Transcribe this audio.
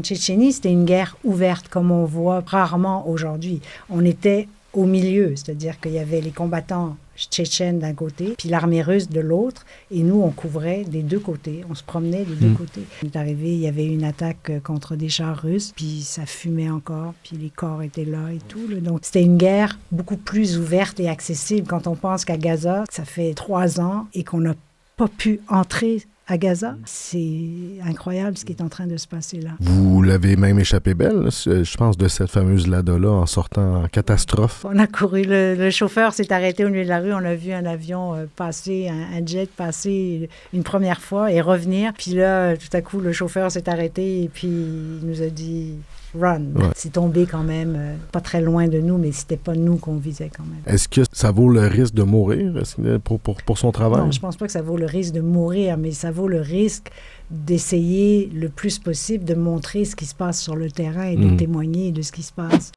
Tchétchénie, c'était une guerre ouverte, comme on voit rarement aujourd'hui. On était au milieu, c'est-à-dire qu'il y avait les combattants tchétchènes d'un côté, puis l'armée russe de l'autre, et nous, on couvrait des deux côtés, on se promenait des deux côtés. On est arrivé, il y avait une attaque contre des chars russes, puis ça fumait encore, puis les corps étaient là et tout. Là. Donc, c'était une guerre beaucoup plus ouverte et accessible. Quand on pense qu'à Gaza, ça fait 3 ans et qu'on n'a pas pu entrer à Gaza, c'est incroyable ce qui est en train de se passer là. Vous l'avez même échappé belle, je pense, de cette fameuse Lada-là en sortant en catastrophe. On a couru, le chauffeur s'est arrêté au milieu de la rue, on a vu un avion passer, un jet passer une première fois et revenir. Puis là, tout à coup, le chauffeur s'est arrêté et puis il nous a dit... Run. Ouais. C'est tombé quand même pas très loin de nous, mais c'était pas nous qu'on visait quand même. Est-ce que ça vaut le risque de mourir pour son travail? Non, je pense pas que ça vaut le risque de mourir, mais ça vaut le risque d'essayer le plus possible de montrer ce qui se passe sur le terrain et de témoigner de ce qui se passe.